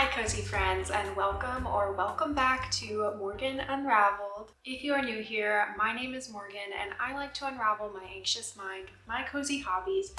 Hi cozy friends, and welcome back to Morgan Unraveled. If you are new here, my name is Morgan and I like to unravel my anxious mind with my cozy hobbies,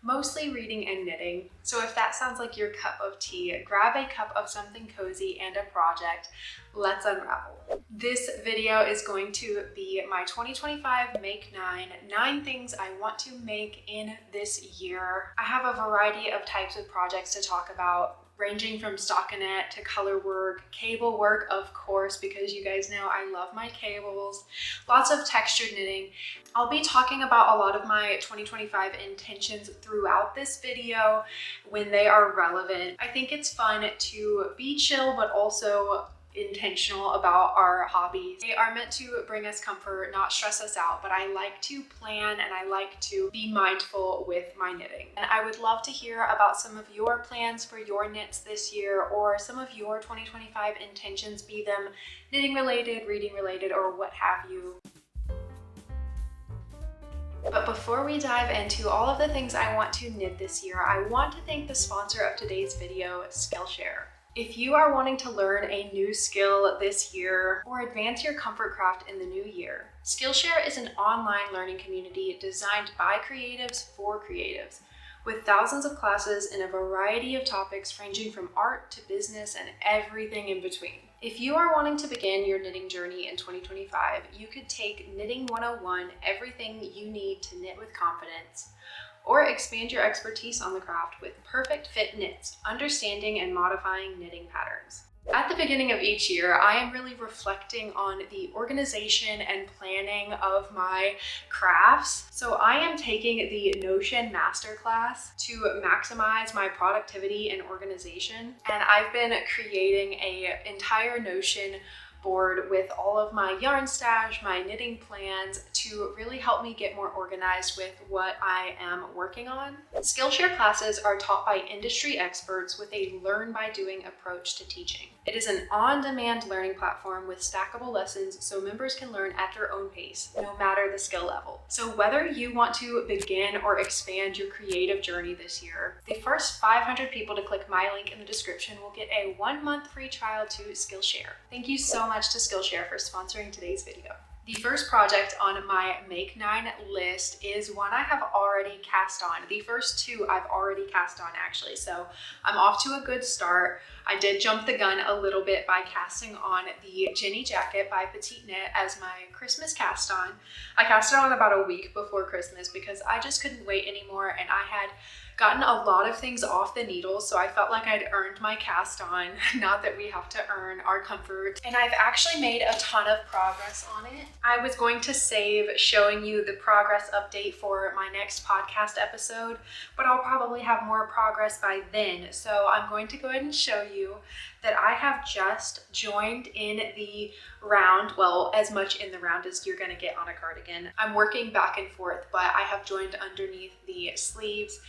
mostly reading and knitting. So if that sounds like your cup of tea, grab a cup of something cozy and a project. Let's unravel. This video is going to be my 2025 Make 9 things I want to make in this year. I have a variety of types of projects to talk about, ranging from stockinette to color work, cable work, of course, because you guys know I love my cables, lots of textured knitting. I'll be talking about a lot of my 2025 intentions throughout this video when they are relevant. I think it's fun to be chill, but also intentional about our hobbies. They are meant to bring us comfort, not stress us out, but I like to plan and I like to be mindful with my knitting. And I would love to hear about some of your plans for your knits this year, or some of your 2025 intentions, be them knitting related, reading related, or what have you. But before we dive into all of the things I want to knit this year, I want to thank the sponsor of today's video, Skillshare. If you are wanting to learn a new skill this year or advance your comfort craft in the new year, Skillshare is an online learning community designed by creatives for creatives, with thousands of classes in a variety of topics ranging from art to business and everything in between. If you are wanting to begin your knitting journey in 2025, you could take Knitting 101, Everything You Need to Knit with Confidence, or expand your expertise on the craft with Perfect Fit Knits, Understanding and Modifying Knitting Patterns. At the beginning of each year, I am really reflecting on the organization and planning of my crafts. So I am taking the Notion Masterclass to maximize my productivity and organization. And I've been creating an entire Notion board with all of my yarn stash, my knitting plans, to really help me get more organized with what I am working on. Skillshare classes are taught by industry experts with a learn by doing approach to teaching. It is an on-demand learning platform with stackable lessons so members can learn at their own pace, no matter the skill level. So whether you want to begin or expand your creative journey this year, the first 500 people to click my link in the description will get a 1-month free trial to Skillshare. Thank you so much to Skillshare for sponsoring today's video. The first project on my Make 9 list is one I have already cast on. The first two I've already cast on actually, so I'm off to a good start. I did jump the gun a little bit by casting on the Jenny jacket by petiteknit as my Christmas cast on. I cast it on about a week before Christmas because I just couldn't wait anymore, and I had gotten a lot of things off the needle, so I felt like I'd earned my cast on. Not that we have to earn our comfort. And I've actually made a ton of progress on it. I was going to save showing you the progress update for my next podcast episode, but I'll probably have more progress by then. So I'm going to go ahead and show you that I have just joined in the round, well, as much in the round as you're gonna get on a cardigan. I'm working back and forth, but I have joined underneath the sleeves,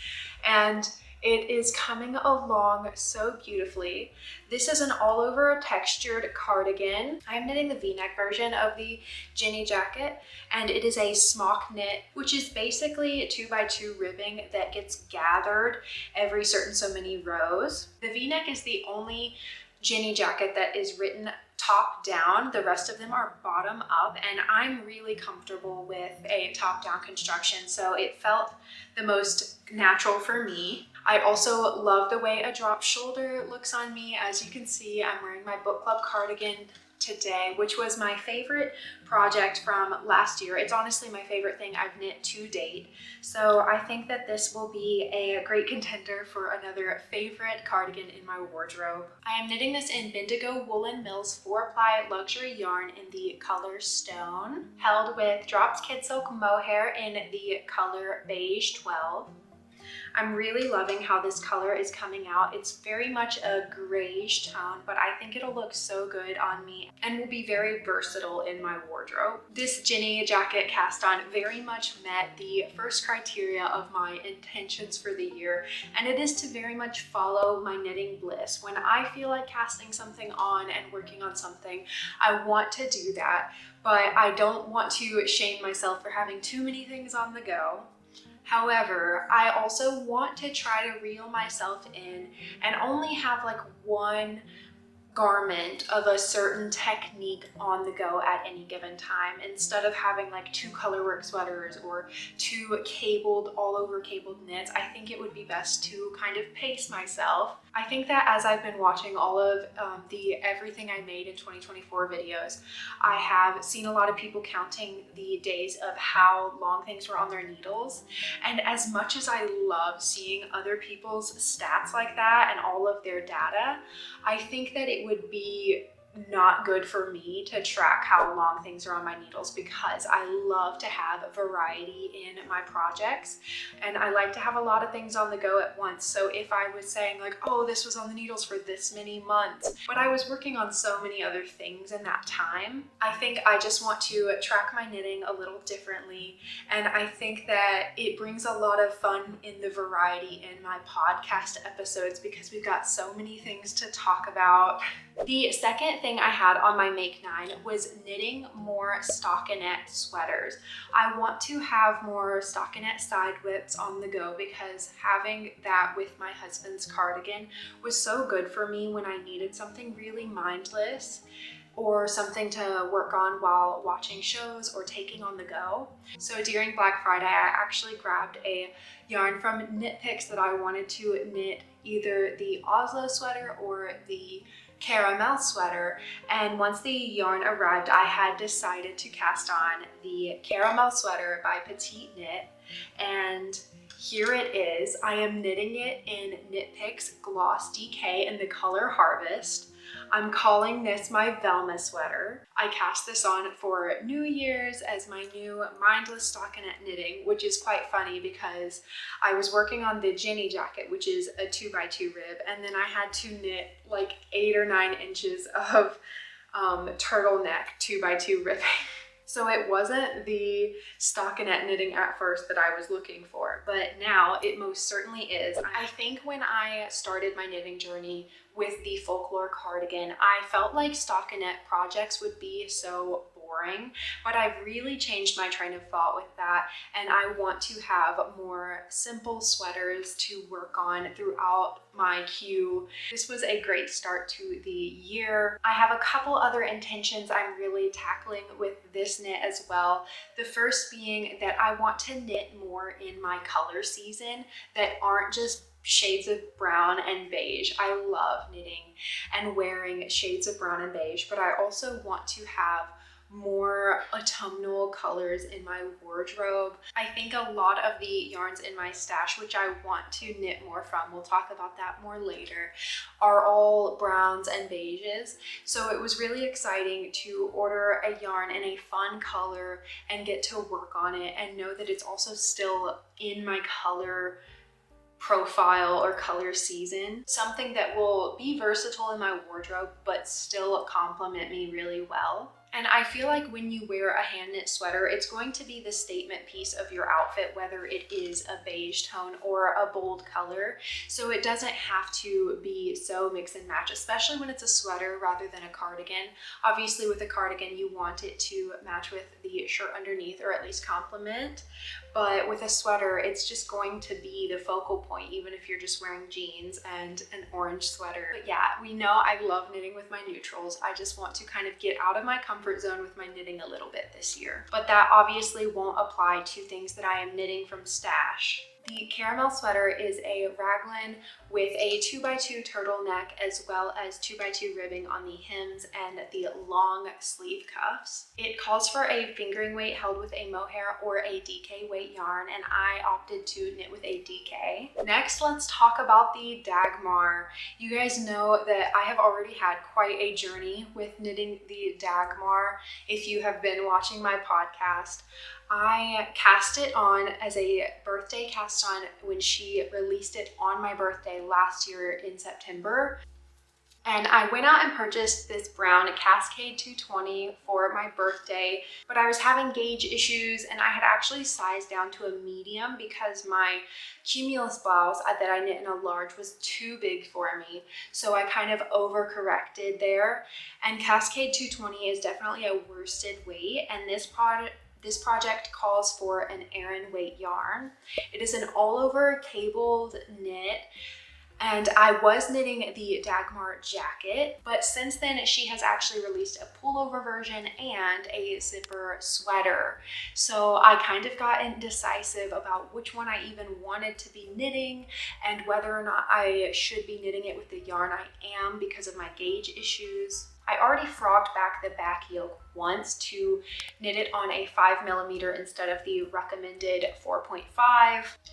and it is coming along so beautifully. This is an all-over textured cardigan. I'm knitting the V-neck version of the Jenny jacket, and it is a smock knit, which is basically 2x2 ribbing that gets gathered every certain so many rows. The V-neck is the only Jenny jacket that is written top down. The rest of them are bottom up, and I'm really comfortable with a top down construction, so it felt the most natural for me. I also love the way a drop shoulder looks on me. As you can see, I'm wearing my book club cardigan today, which was my favorite project from last year. It's honestly my favorite thing I've knit to date. So I think that this will be a great contender for another favorite cardigan in my wardrobe. I am knitting this in Bendigo Woolen Mills 4-ply luxury yarn in the color Stone, held with dropped kid silk mohair in the color Beige 12. I'm really loving how this color is coming out. It's very much a grayish tone, but I think it'll look so good on me and will be very versatile in my wardrobe. This Jenny jacket cast on very much met the first criteria of my intentions for the year, and it is to very much follow my knitting bliss. When I feel like casting something on and working on something, I want to do that, but I don't want to shame myself for having too many things on the go. However, I also want to try to reel myself in and only have like one garment of a certain technique on the go at any given time, instead of having like 2 colorwork sweaters or 2 all over cabled knits. I think it would be best to kind of pace myself. I think that as I've been watching all of the everything I made in 2024 videos, I have seen a lot of people counting the days of how long things were on their needles. And as much as I love seeing other people's stats like that and all of their data, I think that it would be not good for me to track how long things are on my needles, because I love to have variety in my projects and I like to have a lot of things on the go at once. So if I was saying like, oh, this was on the needles for this many months, but I was working on so many other things in that time, I think I just want to track my knitting a little differently. And I think that it brings a lot of fun in the variety in my podcast episodes, because we've got so many things to talk about. The second thing I had on my Make 9 was knitting more stockinette sweaters. I want to have more stockinette side whips on the go, because having that with my husband's cardigan was so good for me when I needed something really mindless or something to work on while watching shows or taking on the go. So during Black Friday, I actually grabbed a yarn from Knit Picks that I wanted to knit either the Oslo sweater or the caramel sweater, and once the yarn arrived, I had decided to cast on the caramel sweater by petiteknit, and here it is. I am knitting it in Knit Picks Gloss DK in the color Harvest. I'm calling this my Velma sweater. I cast this on for New Year's as my new mindless stockinette knitting, which is quite funny because I was working on the Jenny jacket, which is a 2x2 rib, and then I had to knit like 8 or 9 inches of turtleneck 2x2 ribbing. So it wasn't the stockinette knitting at first that I was looking for, but now it most certainly is. I think when I started my knitting journey with the folklore cardigan, I felt like stockinette projects would be so boring, but I've really changed my train of thought with that, and I want to have more simple sweaters to work on throughout my queue. This was a great start to the year. I have a couple other intentions I'm really tackling with this knit as well. The first being that I want to knit more in my color season that aren't just shades of brown and beige. I love knitting and wearing shades of brown and beige, but I also want to have more autumnal colors in my wardrobe. I think a lot of the yarns in my stash, which I want to knit more from, we'll talk about that more later, are all browns and beiges. So it was really exciting to order a yarn in a fun color and get to work on it and know that it's also still in my color profile or color season, something that will be versatile in my wardrobe but still complement me really well. And I feel like when you wear a hand knit sweater, it's going to be the statement piece of your outfit, whether it is a beige tone or a bold color. So it doesn't have to be so mix and match, especially when it's a sweater rather than a cardigan. Obviously with a cardigan, you want it to match with the shirt underneath, or at least complement. But with a sweater, it's just going to be the focal point, even if you're just wearing jeans and an orange sweater. But yeah, we know I love knitting with my neutrals. I just want to kind of get out of my comfort zone with my knitting a little bit this year. But that obviously won't apply to things that I am knitting from stash. The caramel sweater is a raglan with a 2x2 turtleneck, as well as 2x2 ribbing on the hems and the long sleeve cuffs. It calls for a fingering weight held with a mohair or a DK weight yarn, and I opted to knit with a DK. Next, let's talk about the Dagmar. You guys know that I have already had quite a journey with knitting the Dagmar. If you have been watching my podcast, I cast it on as a birthday cast on when she released it on my birthday last year in September. And I went out and purchased this brown Cascade 220 for my birthday, but I was having gauge issues and I had actually sized down to a medium because my cumulus blouse that I knit in a large was too big for me. So I kind of overcorrected there. And Cascade 220 is definitely a worsted weight, and this This project calls for an Aran weight yarn. It is an all over cabled knit. And I was knitting the Dagmar jacket, but since then she has actually released a pullover version and a zipper sweater. So I kind of got indecisive about which one I even wanted to be knitting and whether or not I should be knitting it with the yarn I am because of my gauge issues. I already frogged back the back yoke once to knit it on a 5mm instead of the recommended 4.5.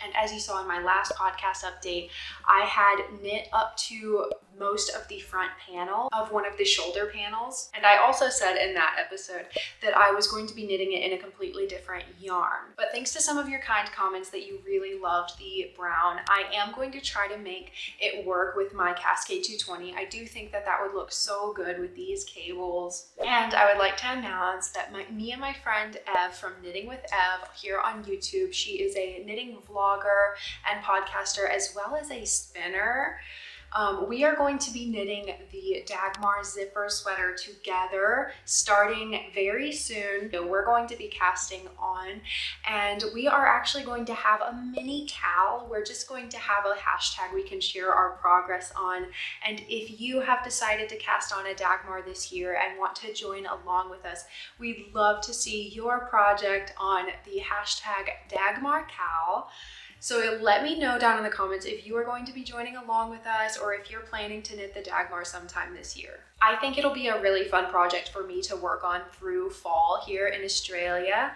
And as you saw in my last podcast update, I had knit up to most of the front panel of one of the shoulder panels. And I also said in that episode that I was going to be knitting it in a completely different yarn. But thanks to some of your kind comments that you really loved the brown, I am going to try to make it work with my Cascade 220. I do think that that would look so good with these cables. And I would like to announce that me and my friend Ev from Knitting with Ev here on YouTube, she is a knitting vlogger and podcaster as well as a spinner. We are going to be knitting the Dagmar zipper sweater together starting very soon. We're going to be casting on, and we are actually going to have a mini KAL. We're just going to have a hashtag we can share our progress on. And if you have decided to cast on a Dagmar this year and want to join along with us, we'd love to see your project on the hashtag DagmarKAL. So let me know down in the comments if you are going to be joining along with us or if you're planning to knit the Dagmar sometime this year. I think it'll be a really fun project for me to work on through fall here in Australia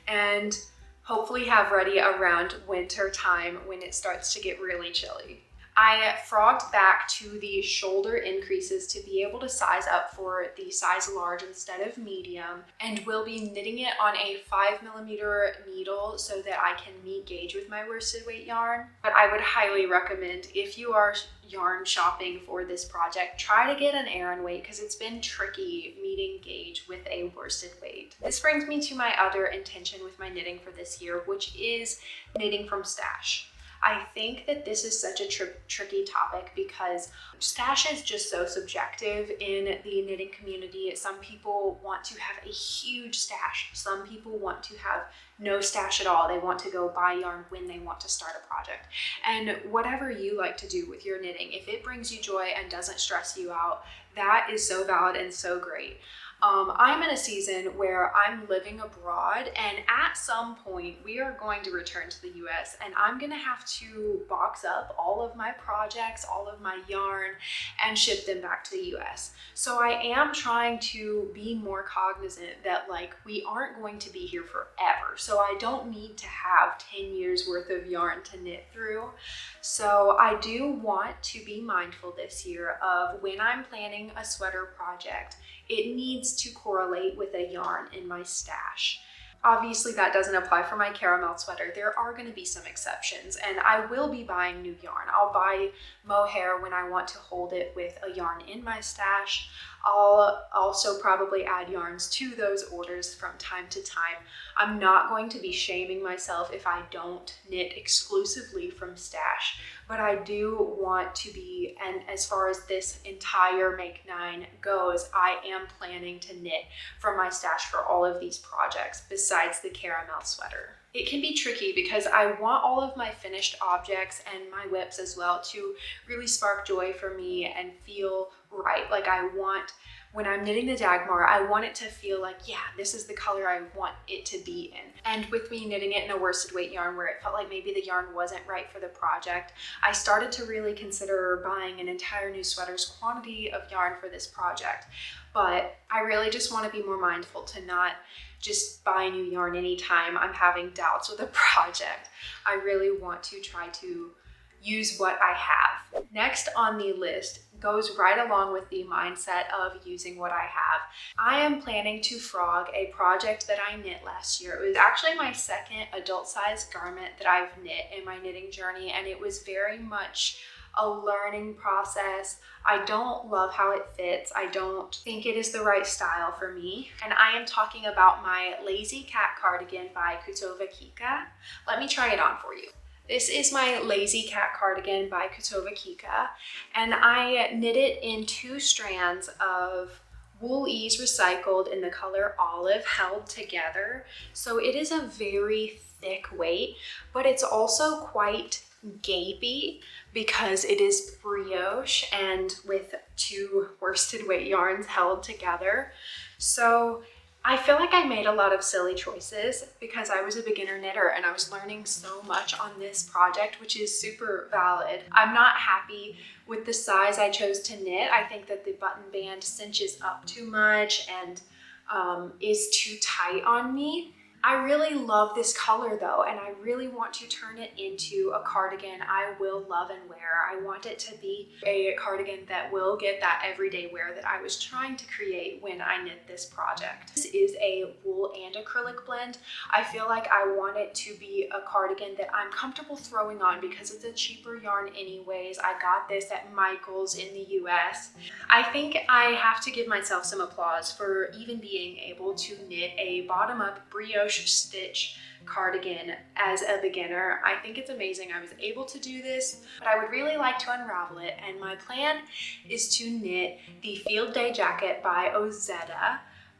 and hopefully have ready around winter time when it starts to get really chilly. I frogged back to the shoulder increases to be able to size up for the size large instead of medium, and will be knitting it on a 5mm needle so that I can meet gauge with my worsted weight yarn. But I would highly recommend, if you are yarn shopping for this project, try to get an Aran weight because it's been tricky meeting gauge with a worsted weight. This brings me to my other intention with my knitting for this year, which is knitting from stash. I think that this is such a tricky topic because stash is just so subjective in the knitting community. Some people want to have a huge stash. Some people want to have no stash at all. They want to go buy yarn when they want to start a project. And whatever you like to do with your knitting, if it brings you joy and doesn't stress you out, that is so valid and so great. I'm in a season where I'm living abroad, and at some point we are going to return to the US, and I'm gonna have to box up all of my projects, all of my yarn, and ship them back to the US. So I am trying to be more cognizant that we aren't going to be here forever. So I don't need to have 10 years worth of yarn to knit through. So I do want to be mindful this year of when I'm planning a sweater project, it needs to correlate with a yarn in my stash. Obviously that doesn't apply for my caramel sweater. There are going to be some exceptions, and I will be buying new yarn. I'll buy mohair when I want to hold it with a yarn in my stash. I'll also probably add yarns to those orders from time to time. I'm not going to be shaming myself if I don't knit exclusively from stash, but I do want to be, and as far as this entire Make 9 goes, I am planning to knit from my stash for all of these projects besides the caramel sweater. It can be tricky because I want all of my finished objects and my whips as well to really spark joy for me and feel right. When I'm knitting the Dagmar, I want it to feel like, yeah, this is the color I want it to be in. And with me knitting it in a worsted weight yarn where it felt like maybe the yarn wasn't right for the project, I started to really consider buying an entire new sweater's quantity of yarn for this project. But I really just want to be more mindful to not just buy new yarn anytime I'm having doubts with a project. I really want to try to use what I have. Next on the list goes right along with the mindset of using what I have. I am planning to frog a project that I knit last year. It was actually my second adult size garment that I've knit in my knitting journey, and it was very much a learning process. I don't love how it fits. I don't think it is the right style for me. And I am talking about my Lazy Cat cardigan by Kutova Kika. Let me try it on for you. This is my Lazy Cat cardigan by Kutova Kika, and I knit it in 2 strands of Wool Ease recycled in the color olive held together. So it is a very thick weight, but it's also quite gapey because it is brioche and with 2 worsted weight yarns held together. So I feel like I made a lot of silly choices because I was a beginner knitter and I was learning so much on this project, which is super valid. I'm not happy with the size I chose to knit. I think that the button band cinches up too much and is too tight on me. I really love this color though, and I really want to turn it into a cardigan I will love and wear. I want it to be a cardigan that will get that everyday wear that I was trying to create when I knit this project. This is a wool and acrylic blend. I feel like I want it to be a cardigan that I'm comfortable throwing on because it's a cheaper yarn anyways. I got this at Michael's in the US. I think I have to give myself some applause for even being able to knit a bottom-up brioche stitch cardigan as a beginner. I think it's amazing I was able to do this, but I would really like to unravel it, and my plan is to knit the Field Day jacket by Ozetta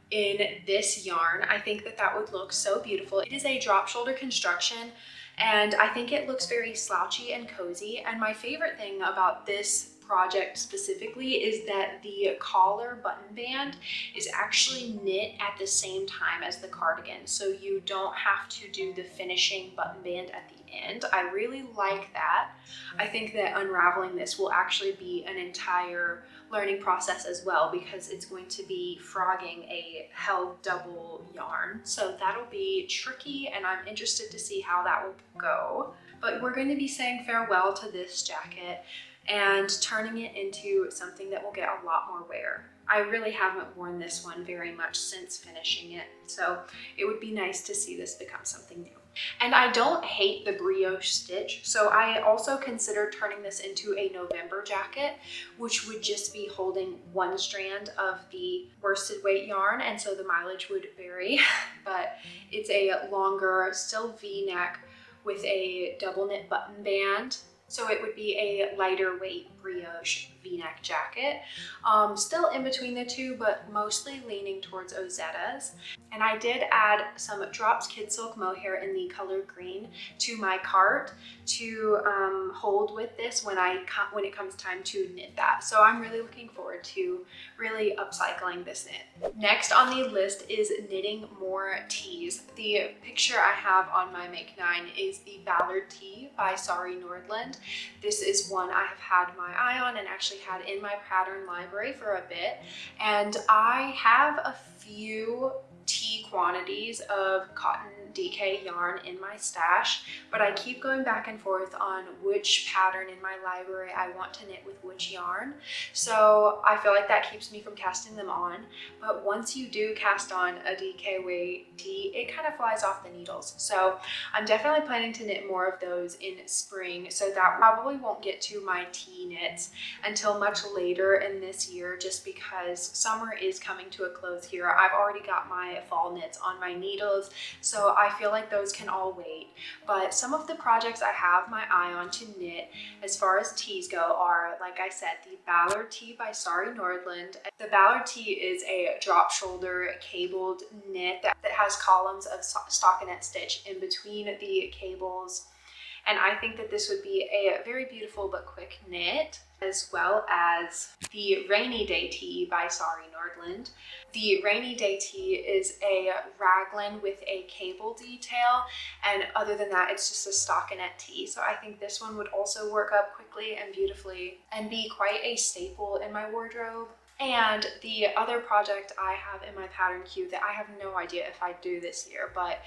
in this yarn. I think that that would look so beautiful. It is a drop shoulder construction, and I think it looks very slouchy and cozy, and my favorite thing about this project specifically is that the collar button band is actually knit at the same time as the cardigan, so you don't have to do the finishing button band at the end. I really like that. I think that unraveling this will actually be an entire learning process as well because it's going to be frogging a held double yarn, so that'll be tricky and I'm interested to see how that will go. But we're going to be saying farewell to this jacket and turning it into something that will get a lot more wear. I really haven't worn this one very much since finishing it, so it would be nice to see this become something new. And I don't hate the brioche stitch, so I also considered turning this into a November jacket, which would just be holding 1 strand of the worsted weight yarn, and so the mileage would vary, but it's a longer, still V-neck with a double knit button band. So it would be a lighter weight brioche V-neck jacket. Still in between the two, but mostly leaning towards Ozetta's. And I did add some Drops Kid Silk Mohair in the color green to my cart to hold with this when it comes time to knit that. So I'm really looking forward to really upcycling this knit. Next on the list is knitting more tees. The picture I have on my Make 9 is the Ballard tee by Sari Nordlund. This is one I have had my eye on and actually had in my pattern library for a bit. And I have a few tee quantities of cotton DK yarn in my stash, but I keep going back and forth on which pattern in my library I want to knit with which yarn. So I feel like that keeps me from casting them on, but once you do cast on a DK weight tee, it kind of flies off the needles. So I'm definitely planning to knit more of those in spring, so that probably won't get to my tee knits until much later in this year, just because summer is coming to a close here. I've already got my fall knits on my needles, so I feel like those can all wait. But some of the projects I have my eye on to knit as far as tees go are, like I said, the Ballard tee by Sari Nordlund. The Ballard tee is a drop shoulder cabled knit that has columns of stockinette stitch in between the cables. And I think that this would be a very beautiful but quick knit, as well as the Rainy Day tee by Sari Nordlund. The Rainy Day tee is a raglan with a cable detail, and other than that, it's just a stockinette tee. So I think this one would also work up quickly and beautifully and be quite a staple in my wardrobe. And the other project I have in my pattern queue that I have no idea if I do this year, but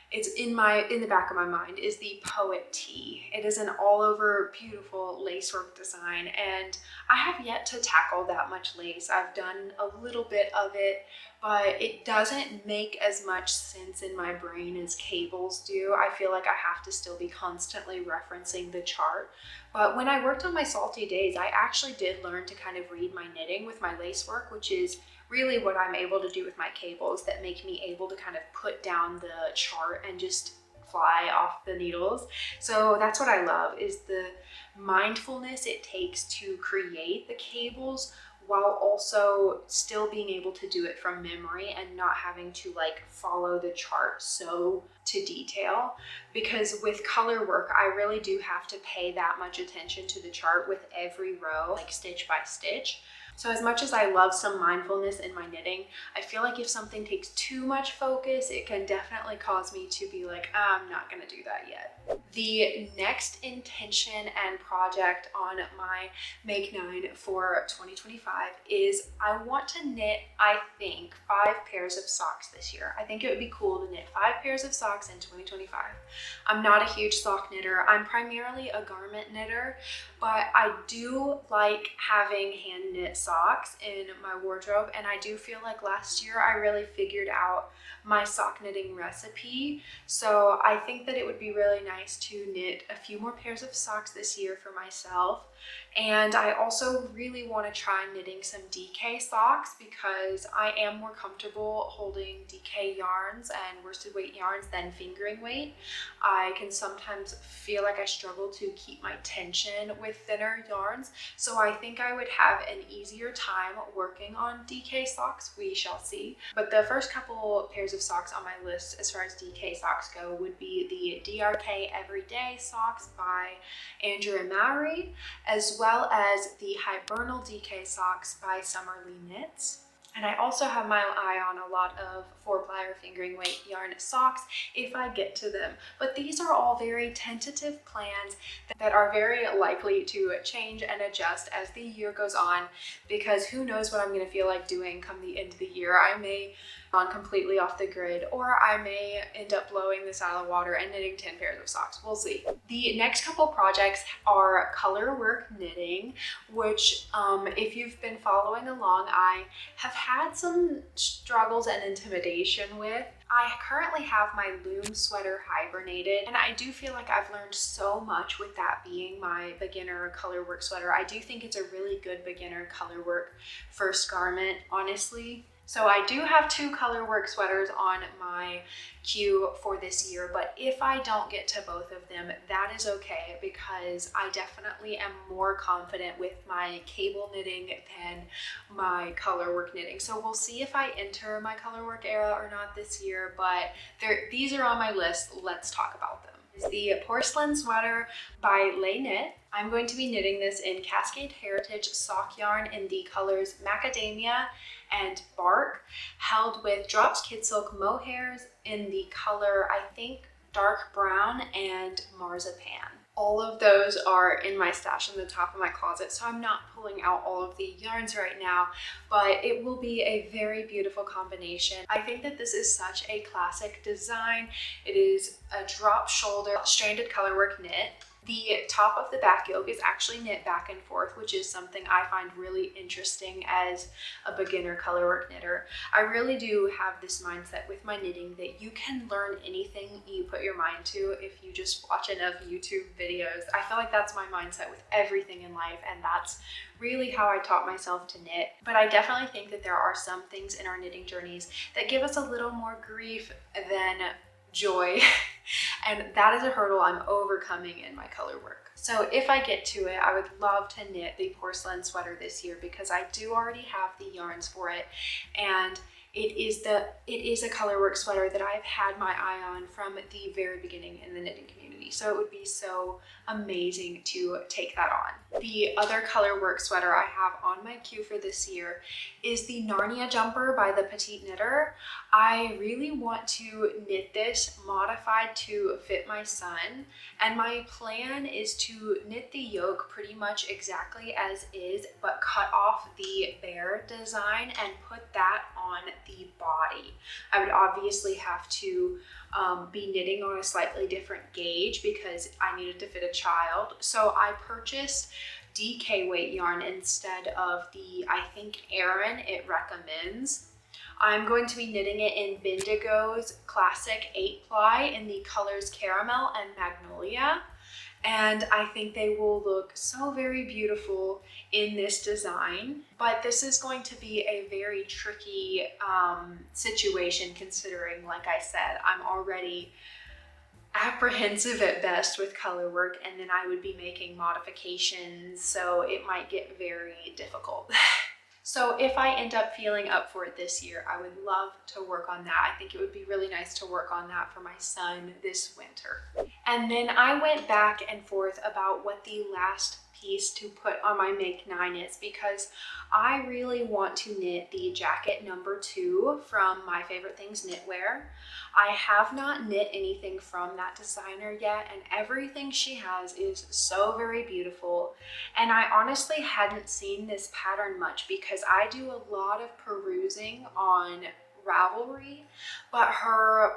it's in the back of my mind, is the Poet tee. It is an all over beautiful lacework design, and I have yet to tackle that much lace. I've done a little bit of it, but it doesn't make as much sense in my brain as cables do. I feel like I have to still be constantly referencing the chart. But when I worked on my salty days, I actually did learn to kind of read my knitting with my lacework, which is really what I'm able to do with my cables that make me able to kind of put down the chart and just fly off the needles. So that's what I love, is the mindfulness it takes to create the cables while also still being able to do it from memory and not having to like follow the chart so to detail. Because with color work, I really do have to pay that much attention to the chart with every row, like stitch by stitch. So as much as I love some mindfulness in my knitting, I feel like if something takes too much focus, it can definitely cause me to be like, I'm not gonna do that yet. The next intention and project on my Make 9 for 2025 is I want to knit, I think, 5 pairs of socks this year. I think it would be cool to knit 5 pairs of socks in 2025. I'm not a huge sock knitter. I'm primarily a garment knitter, but I do like having hand knit socks in my wardrobe, and I do feel like last year I really figured out my sock knitting recipe. So I think that it would be really nice to knit a few more pairs of socks this year for myself. And I also really want to try knitting some DK socks because I am more comfortable holding DK yarns and worsted weight yarns than fingering weight. I can sometimes feel like I struggle to keep my tension with thinner yarns, so I think I would have an easier time working on DK socks. We shall see. But the first couple pairs of socks on my list as far as DK socks go would be the DRK Everyday socks by Andrew and Mowry, as well as the Hibernal DK socks by Summerly Knits. And I also have my eye on a lot of 4-ply or fingering weight yarn socks if I get to them. But these are all very tentative plans that are very likely to change and adjust as the year goes on, because who knows what I'm going to feel like doing come the end of the year. I may gone completely off the grid, or I may end up blowing this out of the water and knitting 10 pairs of socks. We'll see. The next couple projects are color work knitting, which if you've been following along, I have had some struggles and intimidation with. I currently have my loom sweater hibernated, and I do feel like I've learned so much with that being my beginner color work sweater. I do think it's a really good beginner color work first garment, honestly. So I do have 2 color work sweaters on my queue for this year, but if I don't get to both of them, that is okay, because I definitely am more confident with my cable knitting than my color work knitting. So we'll see if I enter my color work era or not this year, but these are on my list. Let's talk about them. The porcelain sweater by Lay Knit. I'm going to be knitting this in Cascade Heritage sock yarn in the colors Macadamia and Bark, held with Drops Kid Silk mohairs in the color, I think, dark brown and marzipan. All of those are in my stash in the top of my closet, so I'm not pulling out all of the yarns right now, but it will be a very beautiful combination. I think that this is such a classic design. It is a drop shoulder stranded colorwork knit. The top of the back yoke is actually knit back and forth, which is something I find really interesting as a beginner colorwork knitter. I really do have this mindset with my knitting that you can learn anything you put your mind to if you just watch enough YouTube videos. I feel like that's my mindset with everything in life, and that's really how I taught myself to knit. But I definitely think that there are some things in our knitting journeys that give us a little more grief than joy. And that is a hurdle I'm overcoming in my color work. So if I get to it, I would love to knit the porcelain sweater this year because I do already have the yarns for it, and it is a color work sweater that I've had my eye on from the very beginning in the knitting community. So it would be so amazing to take that on. The other color work sweater I have on my queue for this year is the Narnia jumper by the Petite Knitter. I really want to knit this modified to fit my son, and my plan is to knit the yoke pretty much exactly as is, but cut off the bear design and put that on the body. I would obviously have to be knitting on a slightly different gauge because I needed to fit a child. So I purchased DK weight yarn instead of the, I think, Erin it recommends. I'm going to be knitting it in Bendigo's classic 8-ply in the colors Caramel and Magnolia. And I think they will look so very beautiful in this design. But this is going to be a very tricky situation considering, like I said, I'm already apprehensive at best with color work, and then I would be making modifications, so it might get very difficult. So if I end up feeling up for it this year, I would love to work on that. I think it would be really nice to work on that for my son this winter. And then I went back and forth about what the last piece to put on my Make 9 is, because I really want to knit the jacket number 2 from My Favorite Things Knitwear. I have not knit anything from that designer yet, and everything she has is so very beautiful. And I honestly hadn't seen this pattern much because I do a lot of perusing on Ravelry, but her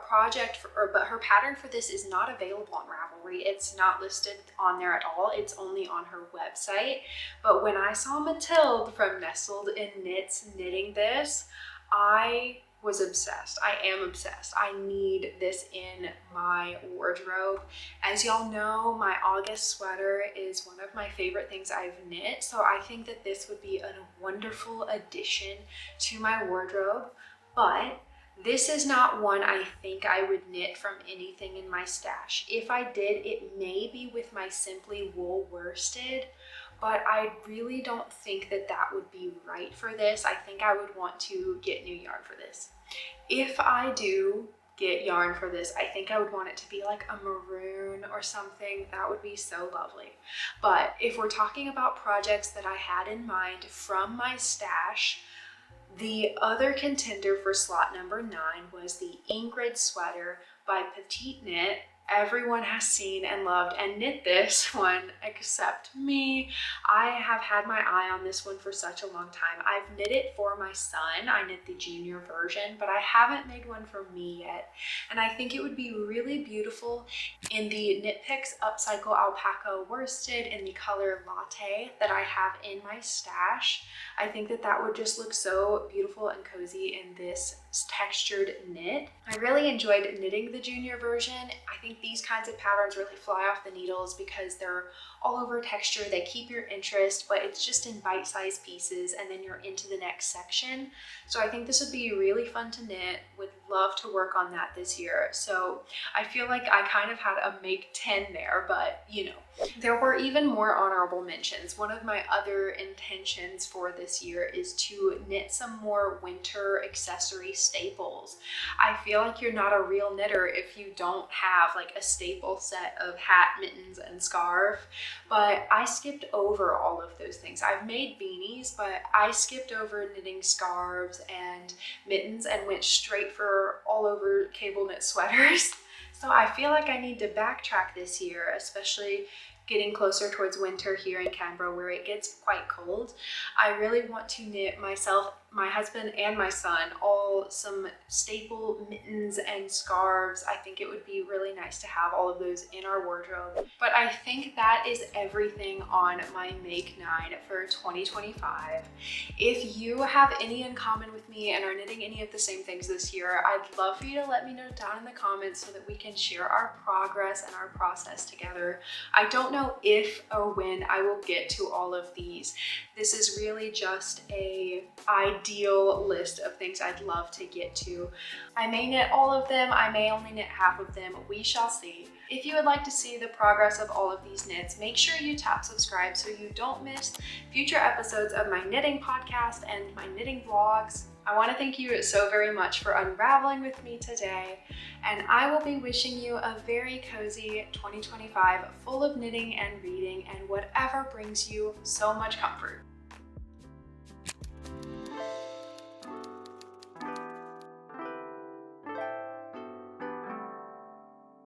pattern for this is not available on Ravelry. It's not listed on there at all. It's only on her website. But when I saw Mathilde from Nestled in Knits knitting this, I was obsessed. I am obsessed. I need this in my wardrobe. As y'all know, my August sweater is one of my favorite things I've knit, so I think that this would be a wonderful addition to my wardrobe. But this is not one I think I would knit from anything in my stash. If I did, it may be with my Simply Wool worsted, but I really don't think that that would be right for this. I think I would want to get new yarn for this. If I do get yarn for this, I think I would want it to be like a maroon or something. That would be so lovely. But if we're talking about projects that I had in mind from my stash, the other contender for slot number 9 was the Ingrid sweater by petiteknit. Everyone has seen and loved and knit this one except me. I have had my eye on this one for such a long time. I've knit it for my son. I knit the junior version, but I haven't made one for me yet. And I think it would be really beautiful in the Knit Picks Upcycle Alpaca worsted in the color Latte that I have in my stash. I think that that would just look so beautiful and cozy in this textured knit. I really enjoyed knitting the junior version. I think these kinds of patterns really fly off the needles because they're all over texture. They keep your interest, but it's just in bite-sized pieces and then you're into the next section. So I think this would be really fun to knit. Would love to work on that this year. So I feel like I kind of had a Make 10 there, but you know. There were even more honorable mentions. One of my other intentions for this year is to knit some more winter accessory staples. I feel like you're not a real knitter if you don't have like a staple set of hat, mittens, and scarf. But I skipped over all of those things. I've made beanies, but I skipped over knitting scarves and mittens and went straight for all over cable knit sweaters. So I feel like I need to backtrack this year, especially getting closer towards winter here in Canberra where it gets quite cold. I really want to knit myself, my husband, and my son all some staple mittens and scarves. I think it would be really nice to have all of those in our wardrobe. But I think that is everything on my Make 9 for 2025. If you have any in common with me and are knitting any of the same things this year, I'd love for you to let me know down in the comments so that we can share our progress and our process together. I don't know if or when I will get to all of these. This is really just an ideal list of things I'd love to get to. I may knit all of them, I may only knit half of them, we shall see. If you would like to see the progress of all of these knits, make sure you tap subscribe so you don't miss future episodes of my knitting podcast and my knitting vlogs. I want to thank you so very much for unraveling with me today, and I will be wishing you a very cozy 2025 full of knitting and reading and whatever brings you so much comfort.